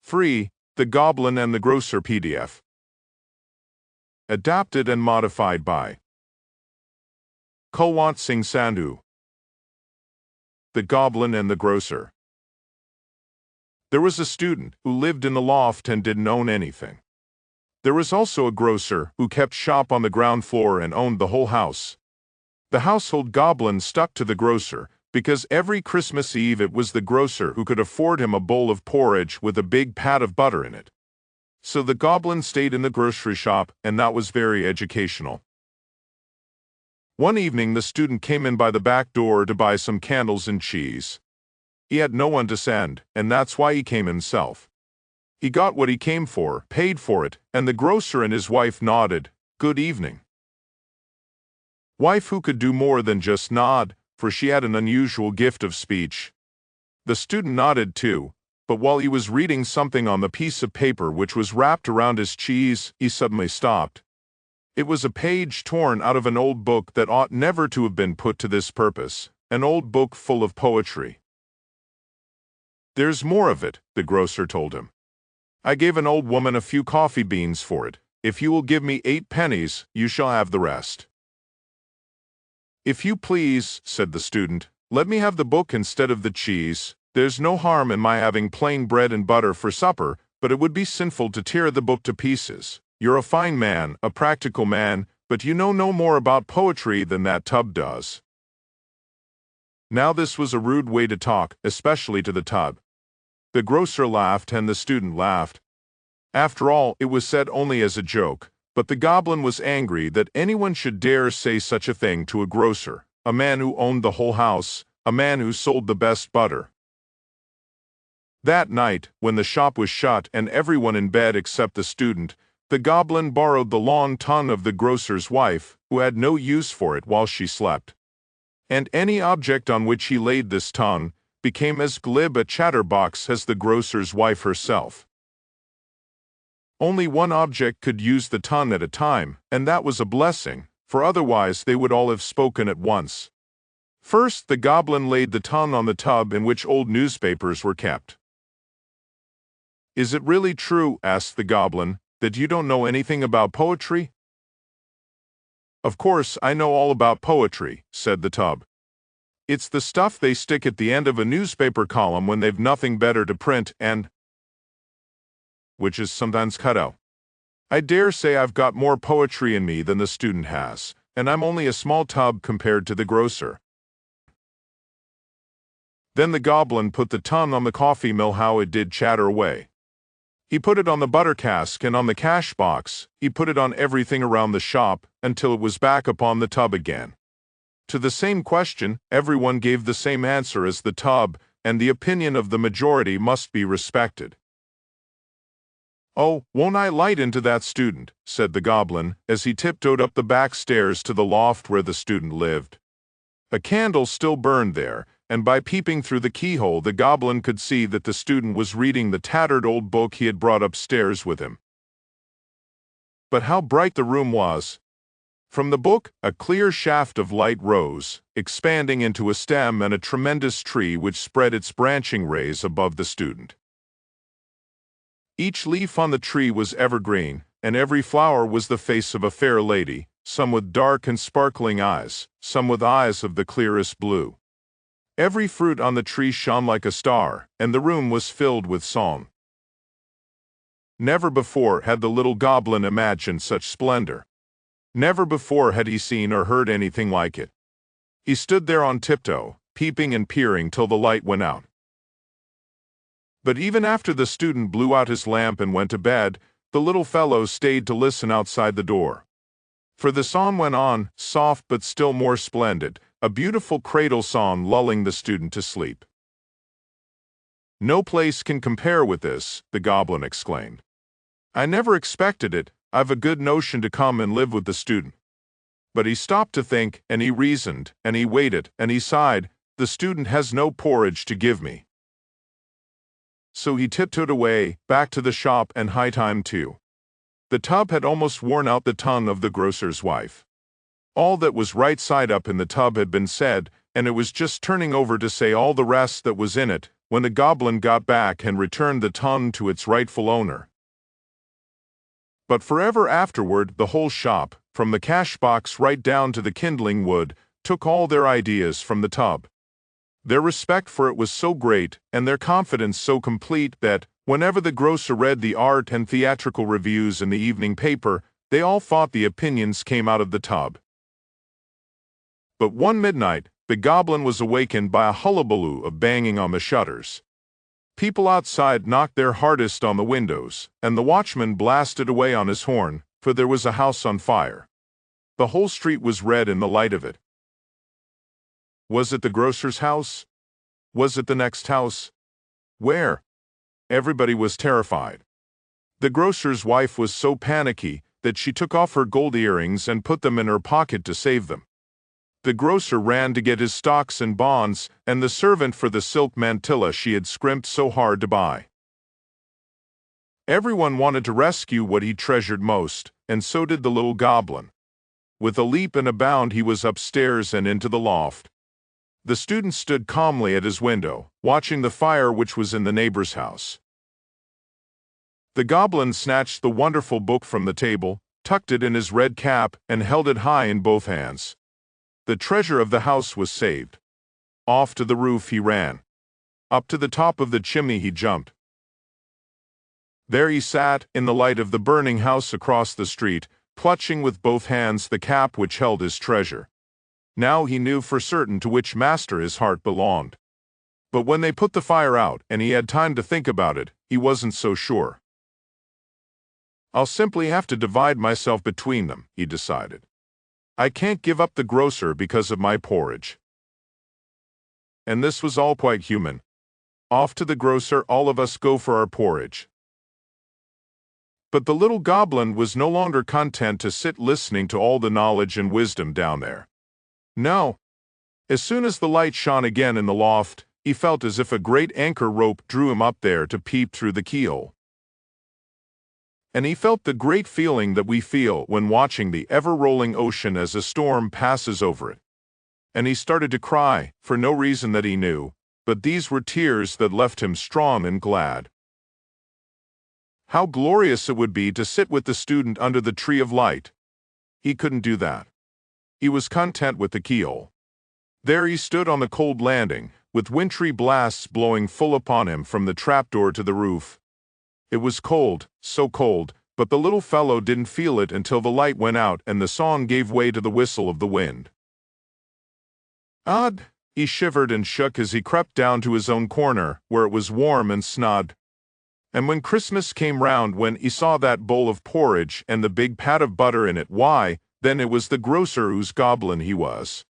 Free, The Goblin and the Grocer PDF. Adapted and modified by Kulwant Singh Sandhu. The Goblin and the Grocer. There was a student who lived in the loft and didn't own anything. There was also a grocer who kept shop on the ground floor and owned the whole house. The household goblin stuck to the grocer because every Christmas Eve it was the grocer who could afford him a bowl of porridge with a big pat of butter in it. So the goblin stayed in the grocery shop, and that was very educational. One evening the student came in by the back door to buy some candles and cheese. He had no one to send, and that's why he came himself. He got what he came for, paid for it, and the grocer and his wife nodded, "Good evening." Wife who could do more than just nod, for she had an unusual gift of speech. The student nodded too, but while he was reading something on the piece of paper which was wrapped around his cheese, he suddenly stopped. It was a page torn out of an old book that ought never to have been put to this purpose, an old book full of poetry. "There's more of it," the grocer told him. "I gave an old woman a few coffee beans for it. If you will give me 8 pennies, you shall have the rest." "If you please," said the student, "let me have the book instead of the cheese. There's no harm in my having plain bread and butter for supper, but it would be sinful to tear the book to pieces. You're a fine man, a practical man, but you know no more about poetry than that tub does." Now this was a rude way to talk, especially to the tub. The grocer laughed and the student laughed. After all, it was said only as a joke, but the goblin was angry that anyone should dare say such a thing to a grocer, a man who owned the whole house, a man who sold the best butter. That night, when the shop was shut and everyone in bed except the student, the goblin borrowed the long tongue of the grocer's wife, who had no use for it while she slept. And any object on which he laid this tongue became as glib a chatterbox as the grocer's wife herself. Only one object could use the tongue at a time, and that was a blessing, for otherwise they would all have spoken at once. First, the goblin laid the tongue on the tub in which old newspapers were kept. "Is it really true," asked the goblin, "that you don't know anything about poetry?" "Of course I know all about poetry," said the tub. "It's the stuff they stick at the end of a newspaper column when they've nothing better to print and which is sometimes cut out. I dare say I've got more poetry in me than the student has, and I'm only a small tub compared to the grocer." Then the goblin put the tongue on the coffee mill how it did chatter away. He put it on the butter cask and on the cash box. He put it on everything around the shop until it was back upon the tub again. To the same question, everyone gave the same answer as the tub, and the opinion of the majority must be respected. "Oh, won't I light into that student," said the goblin, as he tiptoed up the back stairs to the loft where the student lived. A candle still burned there, and by peeping through the keyhole the goblin could see that the student was reading the tattered old book he had brought upstairs with him. But how bright the room was! From the book, a clear shaft of light rose, expanding into a stem and a tremendous tree which spread its branching rays above the student. Each leaf on the tree was evergreen, and every flower was the face of a fair lady, some with dark and sparkling eyes, some with eyes of the clearest blue. Every fruit on the tree shone like a star, and the room was filled with song. Never before had the little goblin imagined such splendor. Never before had he seen or heard anything like it. He stood there on tiptoe, peeping and peering till the light went out. But even after the student blew out his lamp and went to bed, the little fellow stayed to listen outside the door. For the song went on, soft but still more splendid, a beautiful cradle song lulling the student to sleep. "No place can compare with this," the goblin exclaimed. "I never expected it. I've a good notion to come and live with the student." But he stopped to think, and he reasoned, and he waited, and he sighed, "The student has no porridge to give me." So he tiptoed away, back to the shop, and high time too. The tub had almost worn out the tongue of the grocer's wife. All that was right side up in the tub had been said, and it was just turning over to say all the rest that was in it, when the goblin got back and returned the tongue to its rightful owner. But forever afterward, the whole shop, from the cash box right down to the kindling wood, took all their ideas from the tub. Their respect for it was so great, and their confidence so complete, that, whenever the grocer read the art and theatrical reviews in the evening paper, they all thought the opinions came out of the tub. But one midnight, the goblin was awakened by a hullabaloo of banging on the shutters. People outside knocked their hardest on the windows, and the watchman blasted away on his horn, for there was a house on fire. The whole street was red in the light of it. Was it the grocer's house? Was it the next house? Where? Everybody was terrified. The grocer's wife was so panicky that she took off her gold earrings and put them in her pocket to save them. The grocer ran to get his stocks and bonds, and the servant for the silk mantilla she had scrimped so hard to buy. Everyone wanted to rescue what he treasured most, and so did the little goblin. With a leap and a bound he was upstairs and into the loft. The student stood calmly at his window, watching the fire which was in the neighbor's house. The goblin snatched the wonderful book from the table, tucked it in his red cap, and held it high in both hands. The treasure of the house was saved. Off to the roof he ran. Up to the top of the chimney he jumped. There he sat, in the light of the burning house across the street, clutching with both hands the cap which held his treasure. Now he knew for certain to which master his heart belonged. But when they put the fire out, and he had time to think about it, he wasn't so sure. "I'll simply have to divide myself between them," he decided. "I can't give up the grocer because of my porridge." And this was all quite human. Off to the grocer all of us go for our porridge. But the little goblin was no longer content to sit listening to all the knowledge and wisdom down there. No. As soon as the light shone again in the loft, he felt as if a great anchor rope drew him up there to peep through the keyhole. And he felt the great feeling that we feel when watching the ever-rolling ocean as a storm passes over it. And he started to cry, for no reason that he knew, but these were tears that left him strong and glad. How glorious it would be to sit with the student under the tree of light. He couldn't do that. He was content with the keyhole. There he stood on the cold landing, with wintry blasts blowing full upon him from the trapdoor to the roof. It was cold, so cold, but the little fellow didn't feel it until the light went out and the song gave way to the whistle of the wind. Odd! He shivered and shook as he crept down to his own corner, where it was warm and snug. And when Christmas came round, when he saw that bowl of porridge and the big pat of butter in it, why, then it was the grocer whose goblin he was.